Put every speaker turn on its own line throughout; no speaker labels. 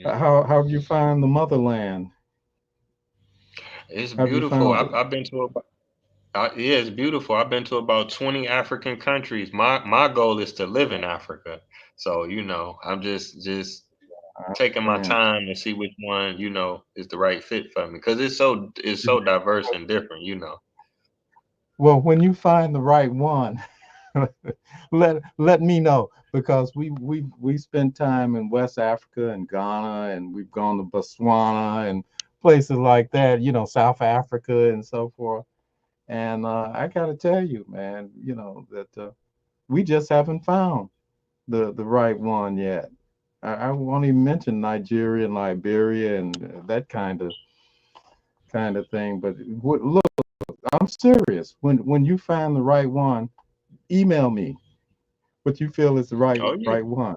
How have you find the motherland?
It's
Have you
beautiful.
found
I've,
it?
I've been to yeah, it's beautiful. I've been to about 20 African countries. My goal is to live in Africa. So, I'm just taking my
Man.
time to see which one, is the right fit for me because it's so diverse and different.
Well, when you find the right one, let me know because we spent time in West Africa and Ghana, and we've gone to Botswana and places like that. South Africa and so forth. And I gotta tell you, man, that we just haven't found the right one yet. I won't even mention Nigeria and Liberia and that kind of thing. But look, I'm serious. When you find the right one, email me what you feel is the
Oh yeah.
right one.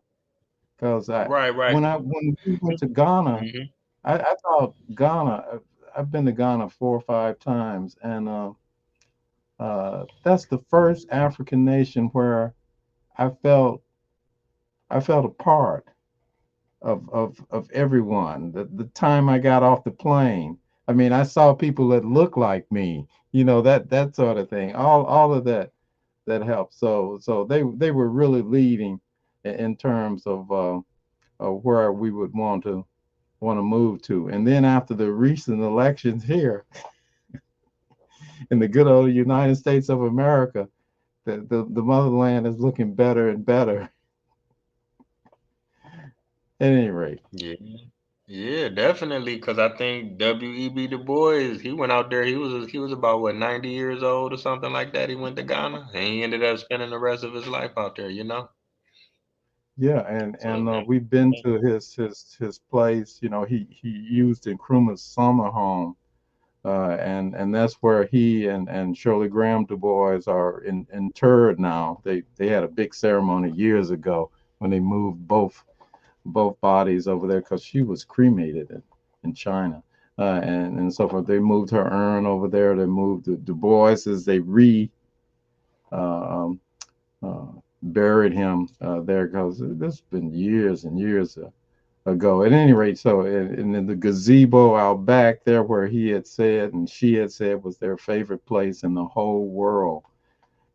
Because
Right, right.
when we went to Ghana,
Hmm.
I thought Ghana. I've been to Ghana 4 or 5 times, and that's the first African nation where I felt I felt a part of everyone. The time I got off the plane, I mean, I saw people that look like me, that sort of thing. All of that helped. So they were really leading in terms of where we would want to move to. And then after the recent elections here in the good old United States of America, the motherland is looking better and better. At any rate,
Yeah. Yeah, definitely. Because I think W.E.B. Du Bois, he went out there. He was about what 90 years old or something like that. He went to Ghana and he ended up spending the rest of his life out there.
yeah, and
So man,
we've been to his place. He used Nkrumah's summer home, and that's where he and Shirley Graham Du Bois are interred now. They had a big ceremony years ago when they moved both bodies over there because she was cremated in China. And so forth. They moved her urn over there. They moved the Du Bois's. They uh, um, uh, buried him there because this has been years and years ago. At any rate, so in the gazebo out back there where he had said and she had said was their favorite place in the whole world.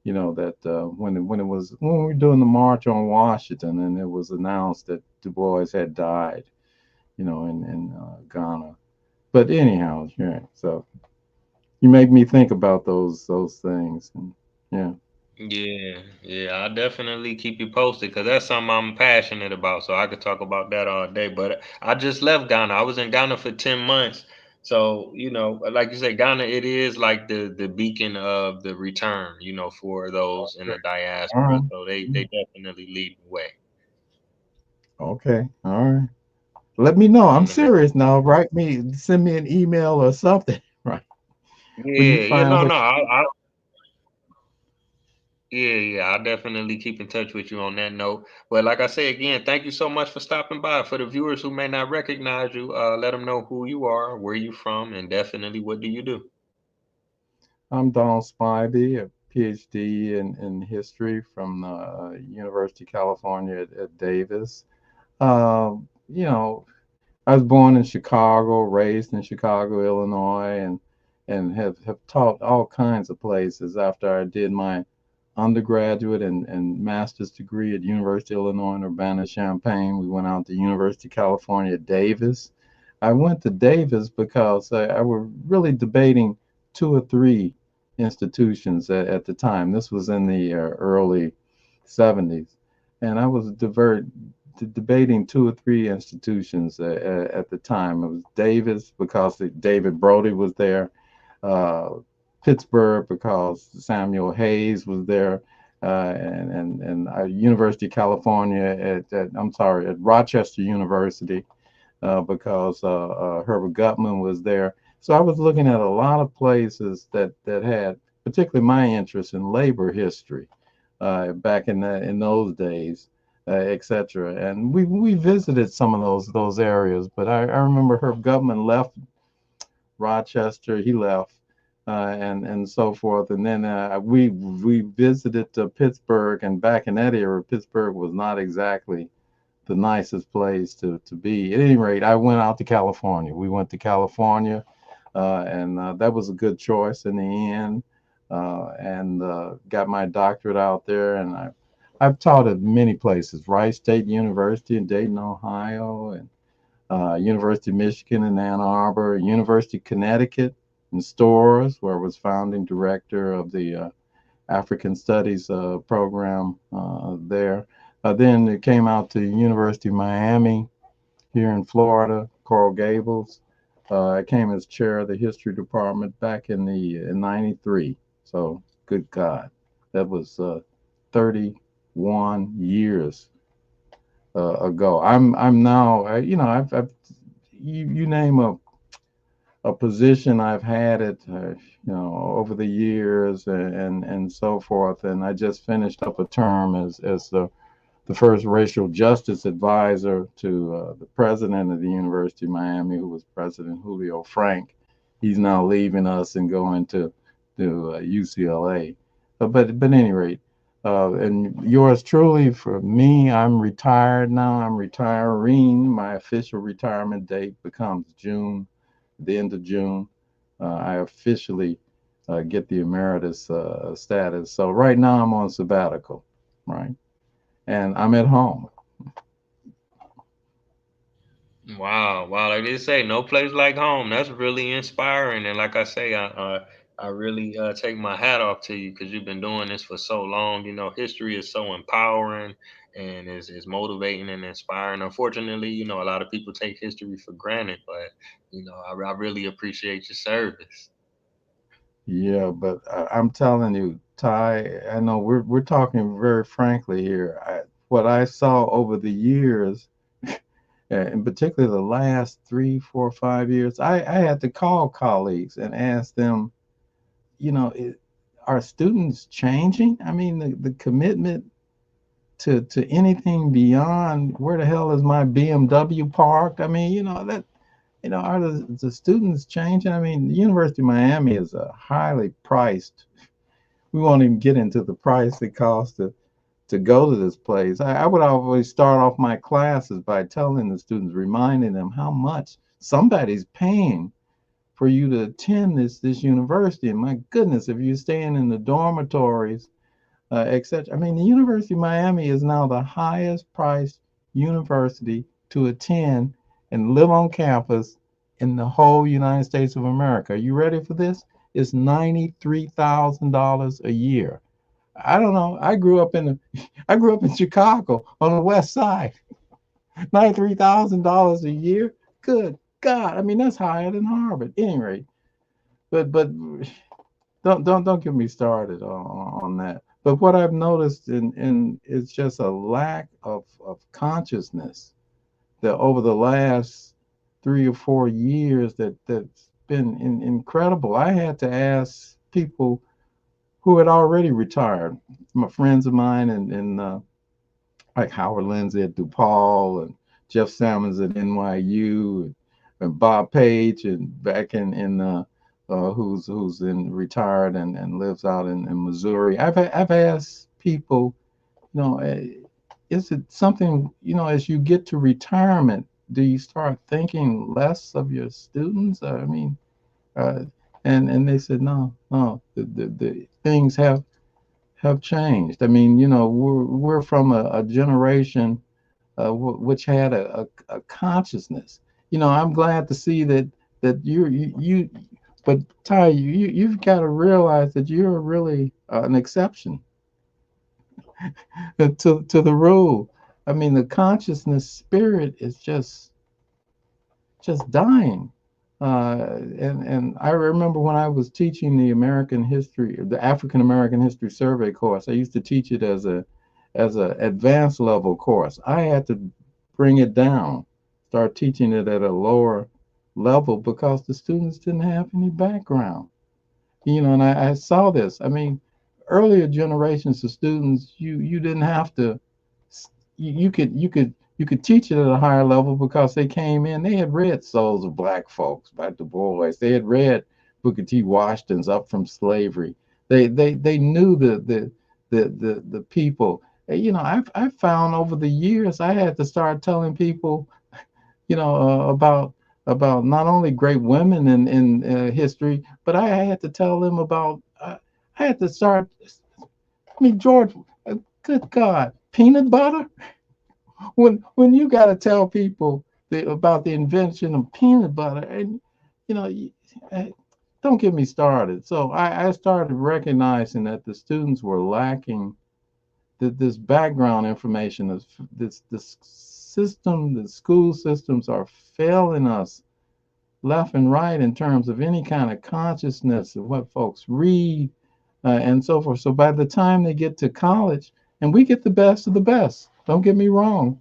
That when we were doing the March on Washington and it was announced that Du Bois had died, in Ghana. But anyhow, yeah. So you make me think about those things, and yeah.
yeah, yeah, I'll definitely keep you posted because that's something I'm passionate about. So I could talk about that all day. But I just left Ghana. I was in Ghana for 10 months. So like you said, Ghana it is like the beacon of the return. For those in the
All
diaspora.
right.
So they definitely lead the way.
Okay. All right. Let me know. I'm
And the-
serious now. Send me an email or something. Right. When you
Yeah, yeah,
find
no,
what
no, yeah, I'll definitely keep in touch with you on that note. But like I say again, thank you so much for stopping by. For the viewers who may not recognize you, let them know who you are, where you from, and definitely what do you do.
I'm Donald Spivey, a PhD in history from University of California at Davis. You know, I was born in Chicago, raised in Chicago, Illinois, and have taught all kinds of places after I did my undergraduate and master's degree at University of Illinois in Urbana-Champaign. We went out to University of California at Davis. I went to Davis because I were really debating 2 or 3 institutions at the time. This was in the early 70s, and I was debating 2 or 3 institutions at the time. It was Davis because David Brody was there, uh, Pittsburgh because Samuel Hayes was there, and University of California I'm sorry, at Rochester University because Herbert Gutman was there. So I was looking at a lot of places that had particularly my interest in labor history back in those days, etc. And we visited some of those areas, but I remember Herb Gutman left Rochester. He left, and so forth. And then we visited Pittsburgh, and back in that era, Pittsburgh was not exactly the nicest place to be. At any rate, I went out to California. We went to California, and that was a good choice in the end. And got my doctorate out there, and I've taught at many places: Rice State University in Dayton, Ohio, and University of Michigan in Ann Arbor, University of Connecticut in Storrs, where I was founding director of the African Studies program there. Then it came out to University of Miami here in Florida, Coral Gables. I came as chair of the history department back in '93. So good God, that was 31 years ago. I'm now I've you name a position I've had it over the years and so forth. And I just finished up a term as the first racial justice advisor to the president of the University of Miami, who was President Julio Frank. He's now leaving us and going to UCLA. But at any rate, and yours truly, for me, I'm retired now. I'm retiring. My official retirement date becomes June, the end of June. I officially get the emeritus status. So right now I'm on sabbatical, right? And I'm at home.
Wow, wow! Like they say, no place like home. That's really inspiring. And like I say, I really take my hat off to you because you've been doing this for so long. You know, history is so empowering and is motivating and inspiring. Unfortunately, you know, a lot of people take history for granted, but you know, I really appreciate your service.
Yeah, but I'm telling you, Ty, I know we're talking very frankly here. What I saw over the years, in particular the last 3, 4, 5 years, I had to call colleagues and ask them, are students changing? I mean, the commitment to anything beyond where the hell is my BMW parked? I mean, are the students changing? I mean, the University of Miami is a highly priced. We won't even get into the price it costs to go to this place. I would always start off my classes by telling the students, reminding them how much somebody's paying for you to attend this university. And my goodness, if you're staying in the dormitories, etc. I mean, the University of Miami is now the highest priced university to attend and live on campus in the whole United States of America. Are you ready for this? It's $93,000 a year. I don't know. I grew up in Chicago on the West Side. $93,000 a year. Good God! I mean, that's higher than Harvard. At any rate, but don't get me started on that. But what I've noticed in is just a lack of consciousness that over the last 3 or 4 years that's been incredible. I had to ask people who had already retired, my friends of mine, and like Howard Lindsay at DePaul and Jeff Salmons at NYU and Bob Page and back who's in retired and lives out in Missouri. I've asked people, you know, is it something, as you get to retirement, do you start thinking less of your students? I mean, uh, and they said no, the things have changed. I mean, we're from a generation which had a consciousness. I'm glad to see that but Ty, you've got to realize that you're really an exception to the rule. I mean, the consciousness spirit is just dying. And I remember when I was teaching the African American history survey course. I used to teach it as a advanced level course. I had to bring it down, start teaching it at a lower level because the students didn't have any background. And I saw this. I mean, earlier generations of students, you didn't have to. You could teach it at a higher level because they came in. They had read Souls of Black Folks by Du Bois. They had read Booker T. Washington's Up from Slavery. They knew the people. I've found over the years I had to start telling people, about not only great women in history, but I had to tell them about. I had to start. I mean, George, good God, peanut butter. When you got to tell people about the invention of peanut butter, and you know, you- eh, don't get me started. So I started recognizing that the students were lacking this background information. This system, the school systems are failing us left and right in terms of any kind of consciousness of what folks read, and so forth. So by the time they get to college, and we get the best of the best, don't get me wrong.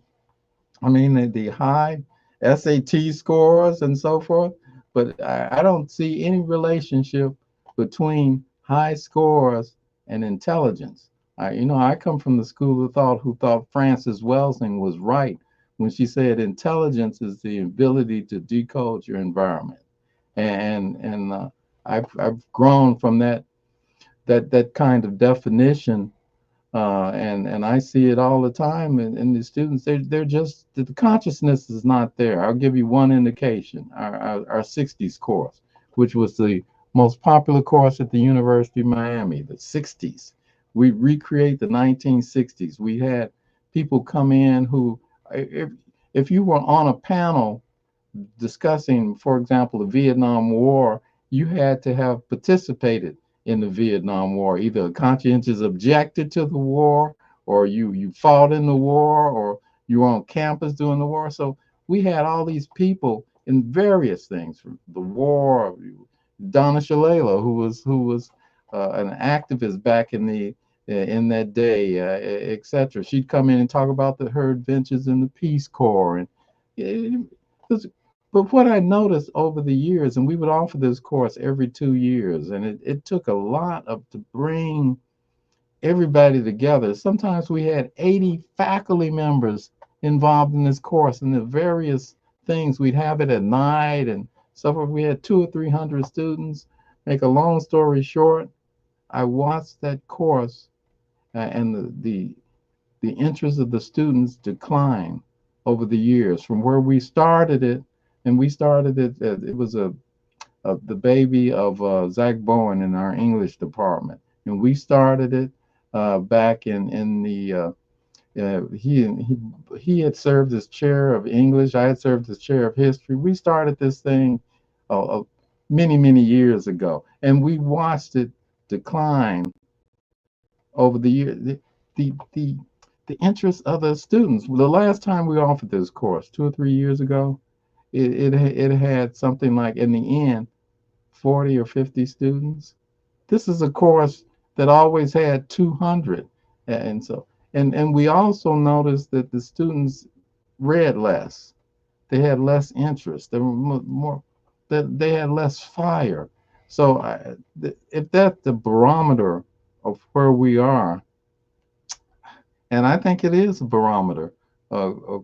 I mean, the high SAT scores and so forth, but I don't see any relationship between high scores and intelligence. I come from the school of thought who thought Frances Welsing was right when she said intelligence is the ability to decode your environment. And I've grown from that kind of definition, and I see it all the time in the students. They're just the consciousness is not there. I'll give you one indication. Our 60s course, which was the most popular course at the University of Miami, the 60s. We recreate the 1960s. We had people come in who, if if you were on a panel discussing, for example, the Vietnam War, you had to have participated in the Vietnam War, either conscientious objected to the war, or you fought in the war, or you were on campus during the war. So we had all these people in various things, from the war. Donna Shalala, who was an activist back in that day, etc. She'd come in and talk about her adventures in the Peace Corps, and it, but what I noticed over the years, and we would offer this course every 2 years, and it took a lot of to bring everybody together. Sometimes we had 80 faculty members involved in this course, and the various things. We'd have it at night and stuff. We had 200 or 300 students. Make a long story short, I watched that course, and the interest of the students decline over the years from where we started it. And we started it, it was the baby of Zach Bowen in our English department. And we started it back in the, he had served as chair of English. I had served as chair of history. We started this thing many, many years ago. And we watched it decline over the years. The interest of the students. The last time we offered this course, 2 or 3 years ago, it had something like, in the end, 40 or 50 students. This is a course that always had 200, and so and we also noticed that the students read less. They had less interest. They were more that they had less fire. So if that's the barometer of where we are, and I think it is a barometer,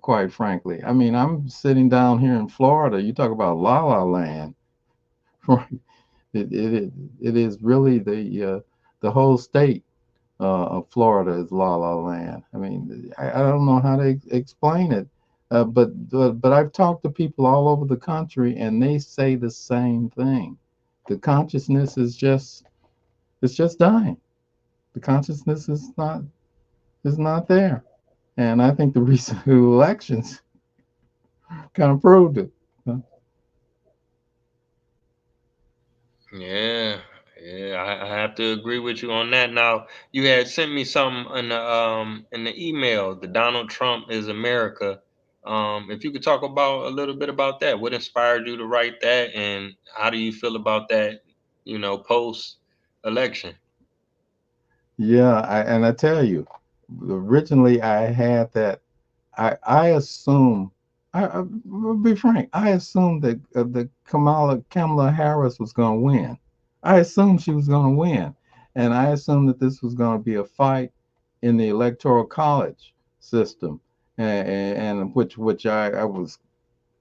quite frankly. I mean, I'm sitting down here in Florida. You talk about La La Land, right? It, it, it is really the whole state of Florida is La La Land. I mean, I don't know how to explain it, but I've talked to people all over the country, and they say the same thing. The consciousness is just dying. The consciousness is not there. And I think the recent elections kind of proved it.
Yeah, yeah, I have to agree with you on that. Now, you had sent me something in the email. The Donald Trump is America. If you could talk about a little bit about that, what inspired you to write that, and how do you feel about that? Post election.
Yeah, and I tell you, originally I had that. I assumed. I'll be frank. I assumed that Kamala Harris was going to win. I assumed she was going to win, and I assumed that this was going to be a fight in the electoral college system, and which I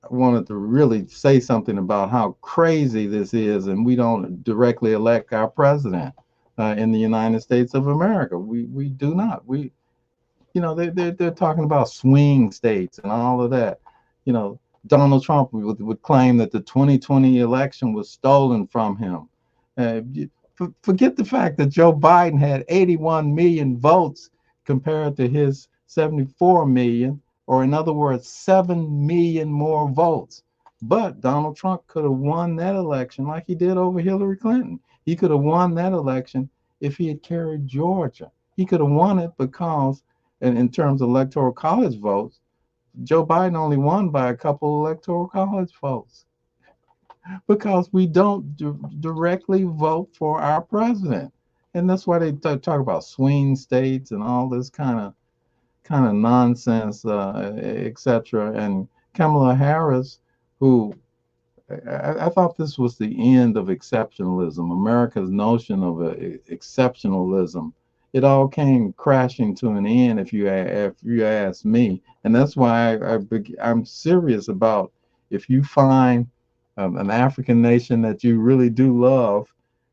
wanted to really say something about how crazy this is, and we don't directly elect our president in the United States of America. We do not. They're talking about swing states and all of that. You know, Donald Trump would claim that the 2020 election was stolen from him. Forget the fact that Joe Biden had 81 million votes compared to his 74 million, or in other words, 7 million more votes. But Donald Trump could have won that election like he did over Hillary Clinton. He could have won that election if he had carried Georgia. He could have won it because, in terms of electoral college votes, Joe Biden only won by a couple electoral college votes because we don't directly vote for our president. And that's why they talk about swing states and all this kind of nonsense, etc. And Kamala Harris, who I thought this was the end of exceptionalism, America's notion of exceptionalism. It all came crashing to an end, if you ask me, and that's why I'm serious about, if you find an African nation that you really do love,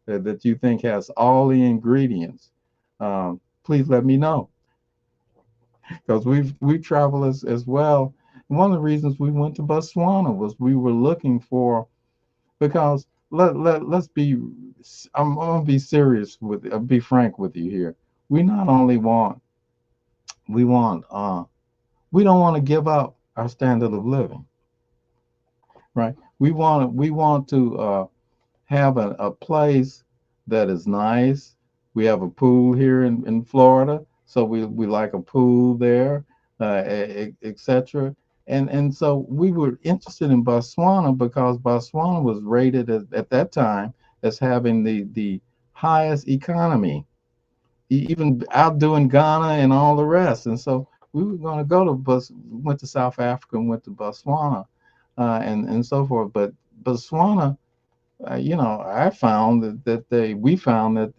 that you think has all the ingredients, please let me know, because we travel as well. And one of the reasons we went to Botswana was we were looking for, because let's be, I'm gonna be serious with, be frank with you here. We not only want, we want we don't want to give up our standard of living, right? We want to have a place that is nice. We have a pool here in Florida, so we like a pool there, etc. And so we were interested in Botswana because Botswana was rated at that time as having the highest economy, even outdoing Ghana and all the rest. And so we were going to go to went to South Africa and went to Botswana, and so forth. But Botswana, I found we found that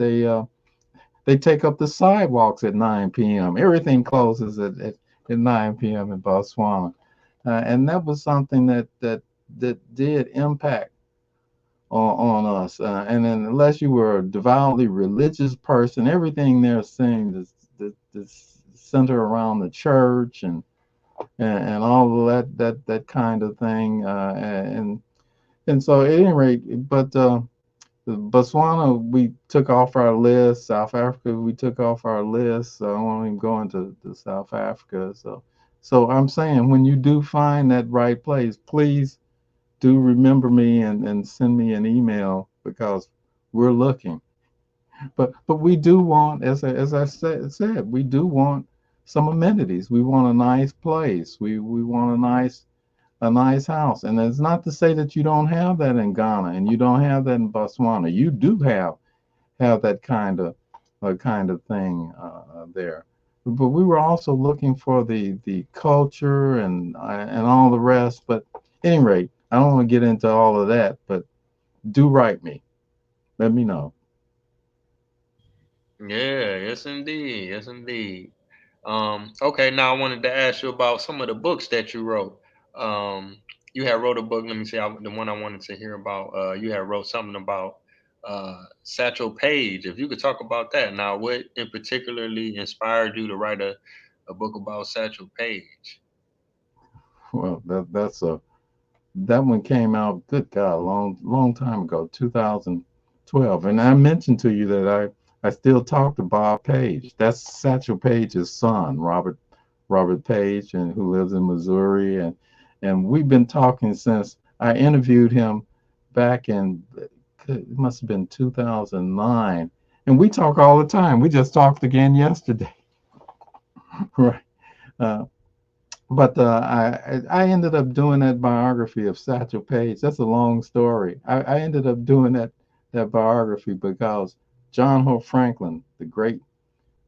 they take up the sidewalks at 9 p.m. Everything closes at 9 p.m. in Botswana, and that was something that did impact on us. And then, unless you were a devoutly religious person, everything they're saying is center around the church and all of that kind of thing. And so, at any rate, but Botswana, we took off our list. South Africa, we took off our list. So I won't even go into to South Africa. So I'm saying, when you do find that right place, please do remember me and send me an email, because we're looking. But we do want, as I said, we do want some amenities. We want a nice place. We want a nice house. And it's not to say that you don't have that in Ghana and you don't have that in Botswana. You do have that kind of thing there. But we were also looking for the culture and all the rest. But at any rate, I don't want to get into all of that. But do write me. Let me know.
Yeah, yes indeed, yes indeed. Okay, now I wanted to ask you about some of the books that you wrote. You had wrote a book. Let me see, the one I wanted to hear about. You had wrote something about Satchel Paige. If you could talk about that. Now, what in particularly inspired you to write a book about Satchel Paige?
Well, that one came out, good God, a long time ago, 2012. And I mentioned to you that I still talk to Bob Page. That's Satchel Paige's son, Robert Page, and who lives in Missouri. And we've been talking since I interviewed him back in, it must have been 2009. And we talk all the time. We just talked again yesterday. Right. Uh, but I ended up doing that biography of Satchel Paige. That's a long story. I ended up doing that biography because John Hope Franklin, the great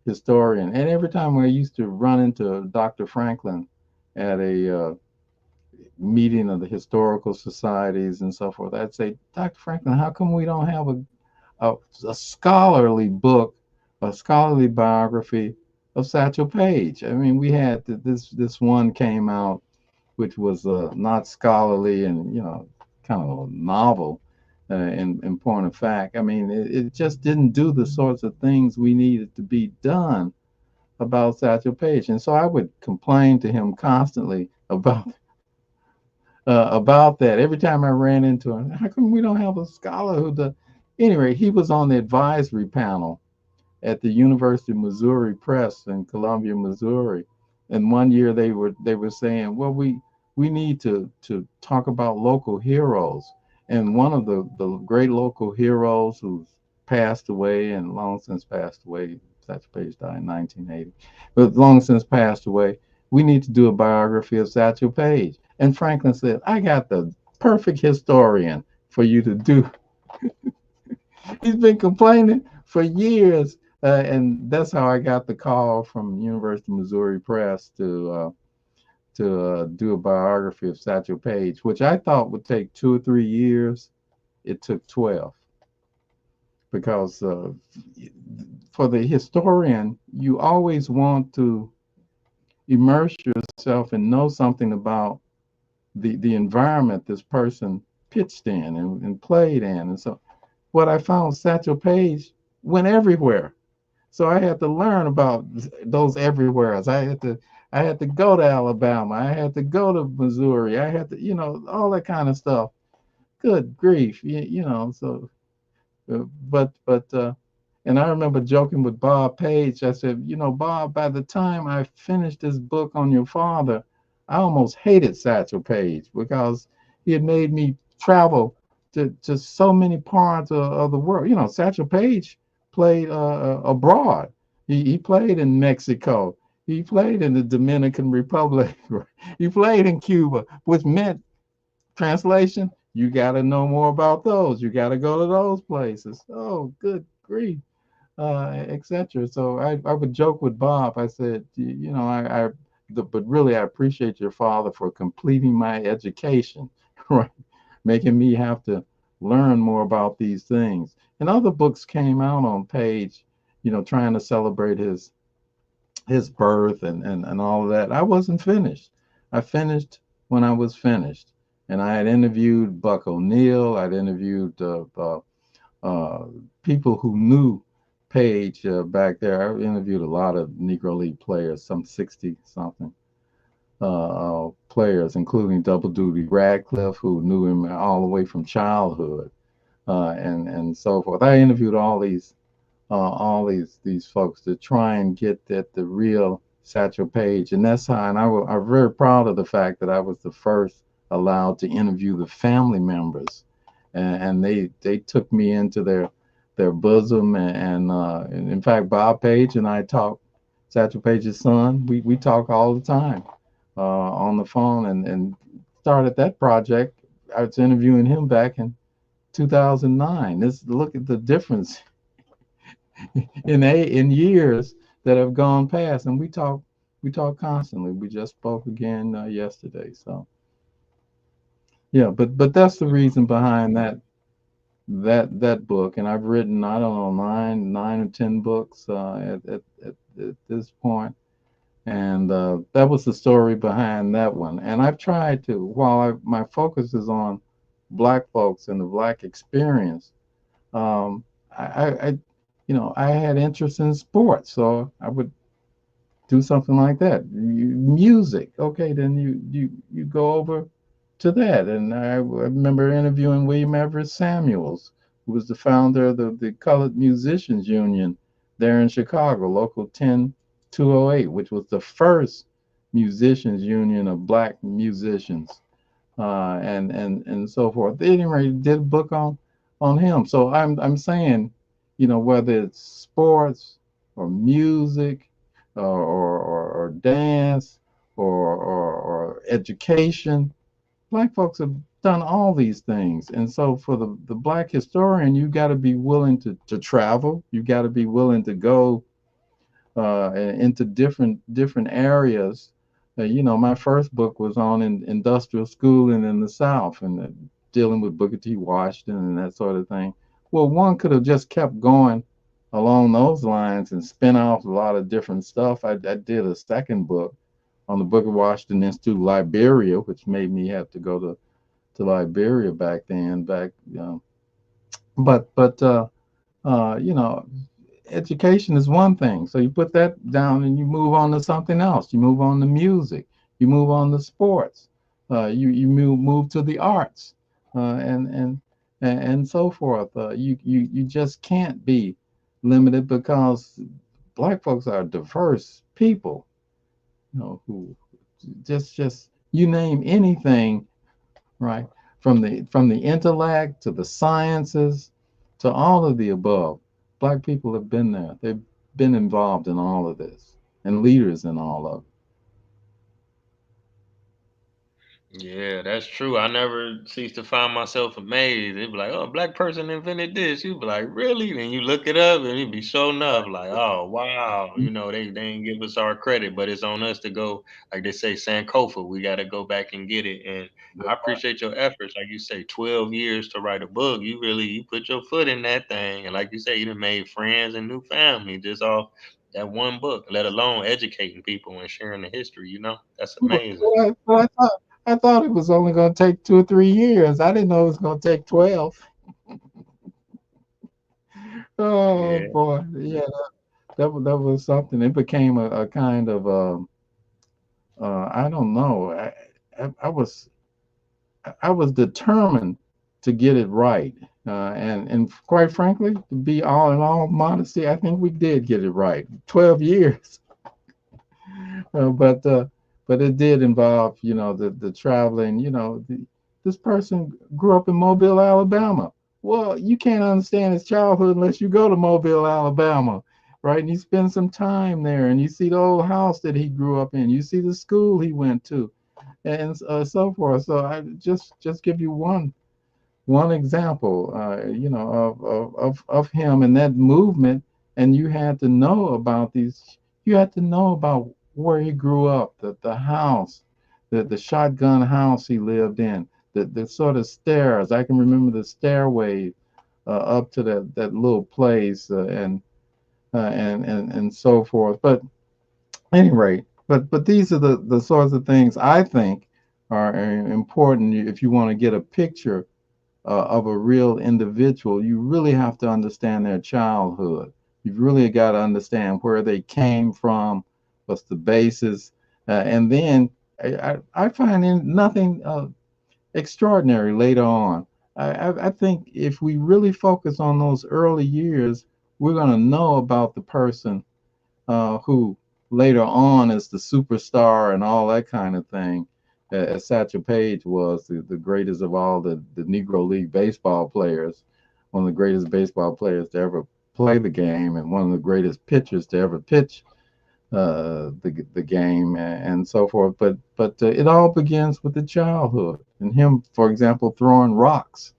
historian, and every time I used to run into Dr. Franklin at a meeting of the historical societies and so forth, I'd say, Dr. Franklin, how come we don't have a, a scholarly book, a scholarly biography of Satchel Paige? I mean, we had this one came out, which was not scholarly and kind of a novel. In point of fact, I mean, it just didn't do the sorts of things we needed to be done about Satchel Paige, and so I would complain to him constantly about that. Every time I ran into him, how come we don't have a scholar who does? Anyway, he was on the advisory panel at the University of Missouri Press in Columbia, Missouri. And one year they were saying, well, we need to talk about local heroes. And one of the great local heroes who's passed away and long since passed away, Satchel Paige died in 1980, but long since passed away, we need to do a biography of Satchel Paige. And Franklin said, I got the perfect historian for you to do. He's been complaining for years, and that's how I got the call from University of Missouri Press to do a biography of Satchel Paige, which I thought would take 2 or 3 years. It took 12 because for the historian, you always want to immerse yourself and know something about the environment this person pitched in and played in, and so what I found, Satchel Paige went everywhere. So I had to learn about those everywheres. I had to go to Alabama. I had to go to Missouri. I had to, all that kind of stuff. Good grief, So, but and I remember joking with Bob Page. I said, Bob, by the time I finished this book on your father, I almost hated Satchel Paige because he had made me travel to so many parts of the world. Satchel Paige played abroad. He played in Mexico. He played in the Dominican Republic. He played in Cuba, which meant, translation, you got to know more about those. You got to go to those places. Oh, good grief, etc. So I would joke with Bob. I said, but really, I appreciate your father for completing my education, right? Making me have to learn more about these things. And other books came out on Page, trying to celebrate his birth and all of that. I wasn't finished. I finished when I was finished. And I had interviewed Buck O'Neill. I'd interviewed uh, people who knew Page back there. I interviewed a lot of Negro League players, some 60 something players, including Double Duty Radcliffe, who knew him all the way from childhood, and so forth. I interviewed all these folks to try and get at the real Satchel Paige, and that's how. And I'm very proud of the fact that I was the first allowed to interview the family members, and they took me into their bosom, and in fact, Bob Page and I talk. Satchel Paige's son, we talk all the time on the phone, and started that project. I was interviewing him back in 2009. This Look at the difference in years that have gone past, and we talk constantly. We just spoke again yesterday. So yeah, but that's the reason behind that book. And I've written, I don't know, nine or 10 books at this point, and that was the story behind that one. And I've tried to, while my focus is on Black folks and the Black experience, um, I had interest in sports, so I would do something like that. Music, okay, then you go over to that. And I remember interviewing William Everett Samuels, who was the founder of the Colored Musicians Union there in Chicago, Local 10208, which was the first musicians union of black musicians, and so forth. Anyway, did a book on him. So I'm saying, whether it's sports or music or dance or education, black folks have done all these things. And so for the black historian, you got to be willing to travel. You got to be willing to go into different areas. My first book was on industrial schooling in the South, and dealing with Booker T. Washington and that sort of thing. Well, one could have just kept going along those lines and spin off a lot of different stuff. I did a second book on the Booker Washington Institute, Liberia, which made me have to go to Liberia back then. But uh, you know, education is one thing. So you put that down and you move on to something else. You move on to music. You move on to sports. You move to the arts, and so forth. You just can't be limited because black folks are diverse people. Who just you name anything, right? From the intellect to the sciences to all of the above. Black people have been there. They've been involved in all of this and leaders in all of
Yeah, that's true. I never cease to find myself amazed. It'd be like, oh, a black person invented this. You'd be like, really? Then you look it up and it'd be showing up like, oh, wow.
it.
They ain't give us our credit, but it's on us to go, like they say, Sankofa. We got to go back and get it. And I appreciate your efforts. Like you say, 12 years to write a book. You put your foot in that thing. And like you say, you done made friends and new family just off that one book, let alone educating people and sharing the history. That's amazing.
I thought it was only going to take 2 or 3 years. I didn't know it was going to take 12. Oh
Yeah.
boy, yeah, that was something. It became a kind of I don't know. I was determined to get it right, and quite frankly, to be all in all modesty, I think we did get it right. 12 years, but it did involve the traveling. This person grew up in Mobile, Alabama. Well, you can't understand his childhood unless you go to Mobile, Alabama, right? And you spend some time there, and you see the old house that he grew up in. You see the school he went to, and so forth. So I just give you one example, of him and that movement, and you had to know about these. You had to know about where he grew up, the house, the shotgun house he lived in, the sort of stairs. I can remember the stairway up to that little place, and so forth. But anyway, but these are the sorts of things I think are important if you want to get a picture of a real individual. You really have to understand their childhood. You've really got to understand where they came from, what's the basis, and then I find nothing extraordinary later on. I think if we really focus on those early years, we're going to know about the person who later on is the superstar and all that kind of thing, as Satchel Paige was the greatest of all the Negro League baseball players, one of the greatest baseball players to ever play the game, and one of the greatest pitchers to ever pitch the game, and so forth. But it all begins with the childhood, and him, for example, throwing rocks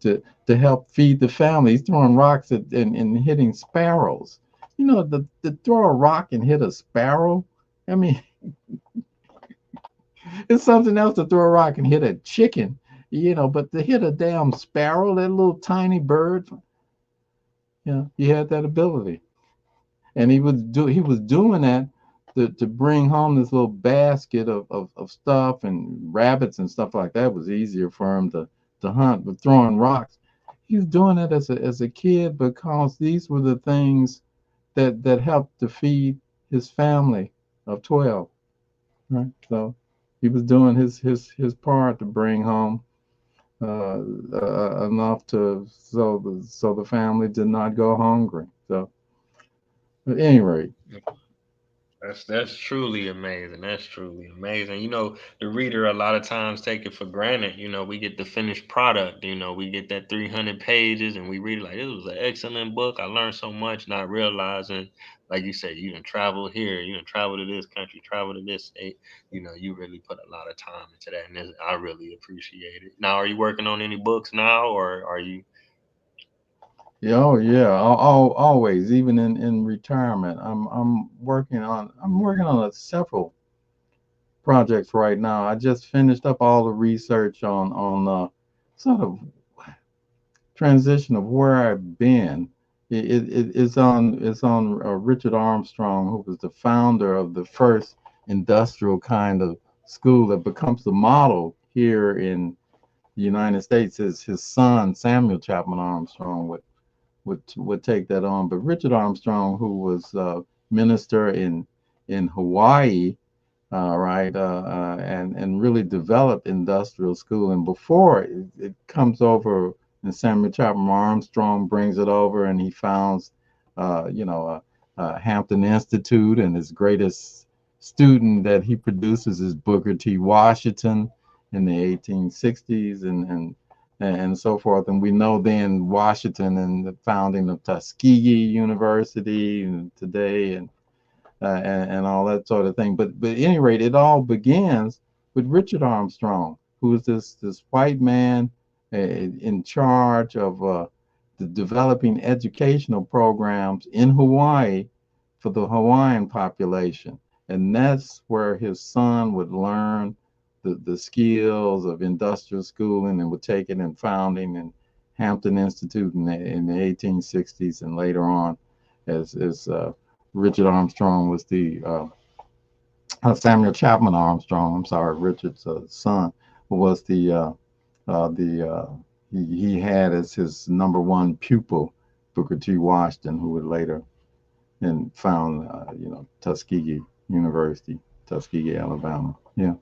to help feed the family. He's throwing rocks and hitting sparrows. To throw a rock and hit a sparrow. I mean, it's something else to throw a rock and hit a chicken. But to hit a damn sparrow, that little tiny bird, he had that ability, and he was doing that to bring home this little basket of stuff, and rabbits and stuff like that was easier for him to hunt. But throwing rocks, he was doing it as a kid because these were the things that helped to feed his family of 12, right? So he was doing his part to bring home enough to so the family did not go hungry. So at any rate,
That's truly amazing. That's truly amazing. The reader a lot of times take it for granted. We get the finished product. We get that 300 pages and we read it like this was an excellent book. I learned so much, not realizing, like you said, you didn't travel here, you didn't travel to this country, travel to this state. You really put a lot of time into that, and I really appreciate it. Now, are you working on any books now, or are you?
yeah, oh yeah, always, even in retirement, I'm working on several projects right now. I just finished up all the research on sort of transition of where I've been. It's on Richard Armstrong, who was the founder of the first industrial kind of school that becomes the model here in the United States. Is his son Samuel Chapman Armstrong would take that on. But Richard Armstrong, who was minister in Hawaii, right, and really developed industrial school. And before it comes over, and Samuel Chapman Armstrong brings it over, and he founds, Hampton Institute, and his greatest student that he produces is Booker T. Washington in the 1860s, and so forth. And we know then Washington and the founding of Tuskegee University and today, and all that sort of thing. But at any rate, it all begins with Richard Armstrong, who is this white man in charge of the developing educational programs in Hawaii for the Hawaiian population, and that's where his son would learn the skills of industrial schooling and would take it in founding and Hampton Institute in the 1860s and later on as Richard Armstrong was the Samuel Chapman Armstrong. I'm sorry, Richard's son was the he had as his number one pupil Booker T. Washington, who would later and found Tuskegee University, Tuskegee, Alabama. Yeah.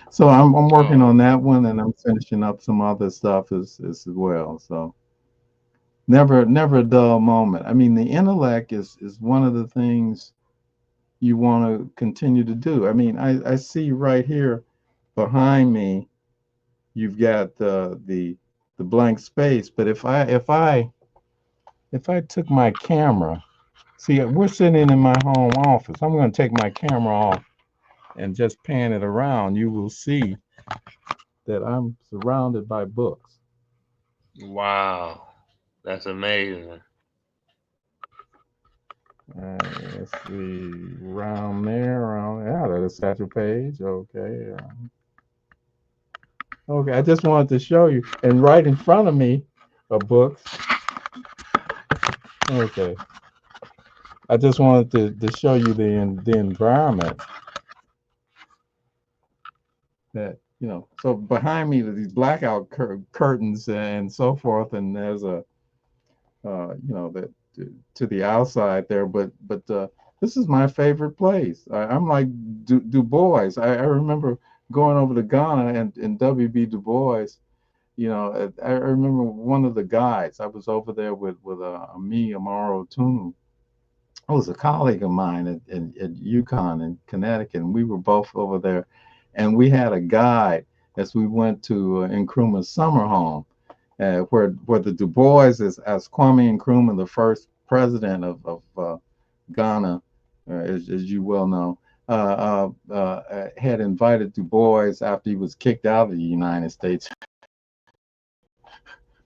So I'm working
Oh,
on that one, and I'm finishing up some other stuff as well. So never a dull moment. I mean, the intellect is one of the things you want to continue to do. I mean, I see right here behind me, you've got the blank space. But if I took my camera, see, we're sitting in my home office. I'm going to take my camera off and just pan it around. You will see that I'm surrounded by books.
wow. That's amazing.
Let's see, around there, around yeah, that is Satchel Paige. Okay, okay. I just wanted to show you, and right in front of me are books. Okay, I just wanted to show you the environment that So behind me are these blackout curtains and so forth, and there's a that to the outside there. But this is my favorite place. I'm like Du Bois. I remember going over to Ghana and W.B. Du Bois. I remember one of the guides. I was over there with me Amaro Tunu. I was a colleague of mine at UConn in Connecticut, and we were both over there, and we had a guide as we went to Nkrumah's summer home, where the Du Bois, as Kwame Nkrumah, the first president of Ghana, as you well know, had invited Du Bois after he was kicked out of the United States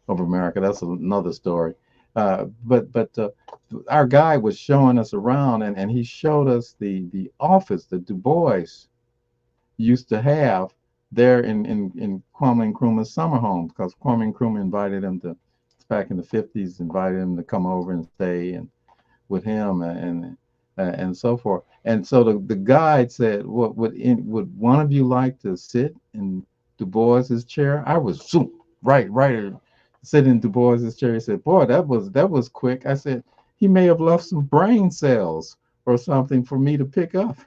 of America. That's another story. But our guy was showing us around, and he showed us the office that Du Bois used to have there in Kwame Nkrumah's summer home, because Kwame Nkrumah invited him to, back in the 50s, invited him to come over and stay and with him and so forth. And so the guide said, would one of you like to sit in Du Bois's chair? I was zoom, right sitting in Du Bois's chair. He said, boy, that was quick. I said, he may have left some brain cells or something for me to pick up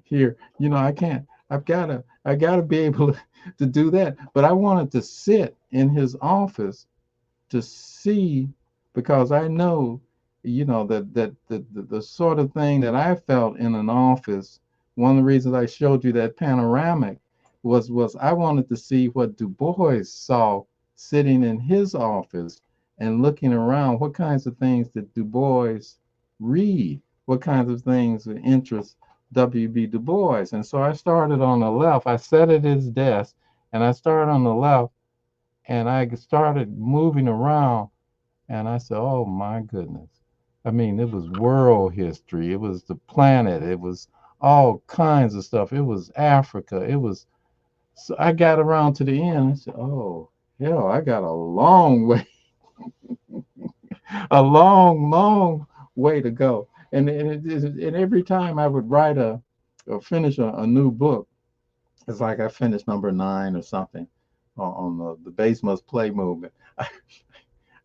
here. I can't. I gotta be able to do that. But I wanted to sit in his office to see, because I know, the sort of thing that I felt in an office. One of the reasons I showed you that panoramic was I wanted to see what Du Bois saw sitting in his office and looking around. What kinds of things did Du Bois read? What kinds of things would interest W.B. Du Bois? And so I started on the left. I sat at his desk and I started on the left, and I started moving around, and I said, "Oh my goodness!" I mean, it was world history. It was the planet. It was all kinds of stuff. It was Africa. It was. So I got around to the end. I said, "Oh hell, I got a long way, a long way to go." And every time I would write or finish a new book, it's like I finished number 9 or something on the Base Must Play movement.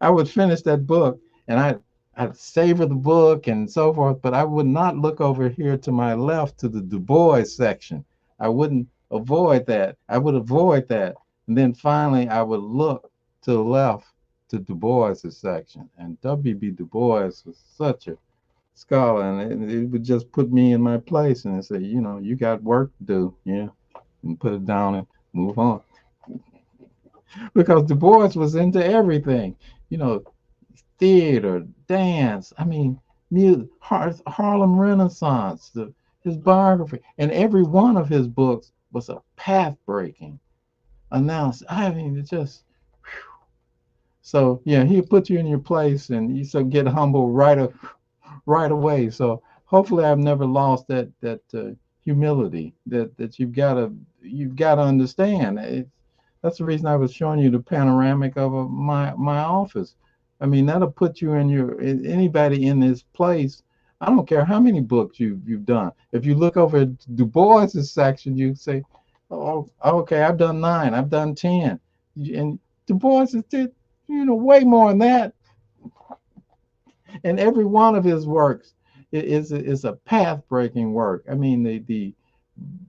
I would finish that book, and I'd savor the book and so forth, but I would not look over here to my left to the Du Bois section. I wouldn't avoid that. I would avoid that. And then finally, I would look to the left to Du Bois's section. And W.B. Du Bois was such a scholar, and it would just put me in my place and say, you got work to do, yeah, and put it down and move on. Because Du Bois was into everything, you know, theater, dance. I mean, music, Harlem Renaissance, his biography, and every one of his books was a path breaking announcement. I mean, it just so yeah, he'll put you in your place, and you so get humble right away. So hopefully, I've never lost that humility that you've got to understand. That's the reason I was showing you the panoramic of my office. I mean, that'll put you in anybody in this place. I don't care how many books you've done. If you look over at Du Bois's section, you say, "Oh, okay, I've done 9, I've done 10," and Du Bois did way more than that. And every one of his works is a path breaking work. I mean, the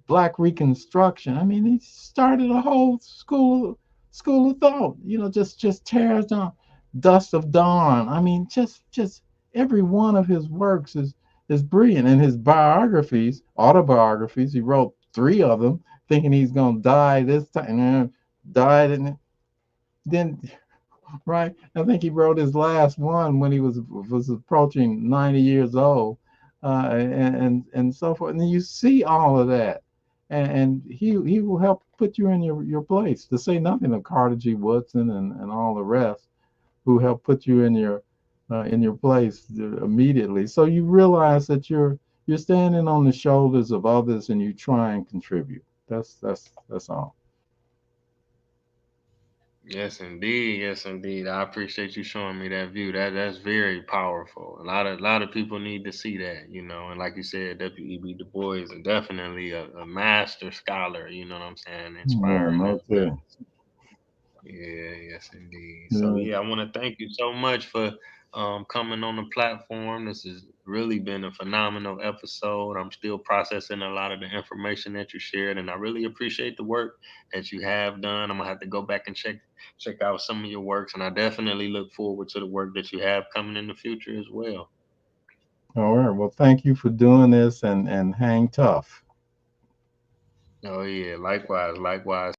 Black Reconstruction. I mean, he started a whole school of thought. Just tears down Dust of Dawn. I mean, just every one of his works is brilliant. And his biographies, autobiographies, he wrote 3 of them, thinking he's gonna die this time, and died, and then right? I think he wrote his last one when he was approaching 90 years old, and so forth. And you see all of that, and he will help put you in your place. To say nothing of Carter G. Woodson and all the rest, who help put you in your place immediately. So you realize that you're standing on the shoulders of others, and you try and contribute. That's all.
Yes, indeed. Yes, indeed. I appreciate you showing me that view. That's very powerful. A lot of people need to see that, And like you said, W.E.B. Du Bois is definitely a master scholar. You know what I'm saying?
Yeah,
Inspiring
no
as well.
kidding.
Yeah, yes, indeed. So
Yeah.
yeah, I want to thank you so much for coming on the platform. This has really been a phenomenal episode. I'm still processing a lot of the information that you shared, and I really appreciate the work that you have done. I'm gonna have to go back and check out some of your works, and I definitely look forward to the work that you have coming in the future as well.
All right. Well, thank you for doing this, and hang tough.
Oh yeah, likewise, likewise.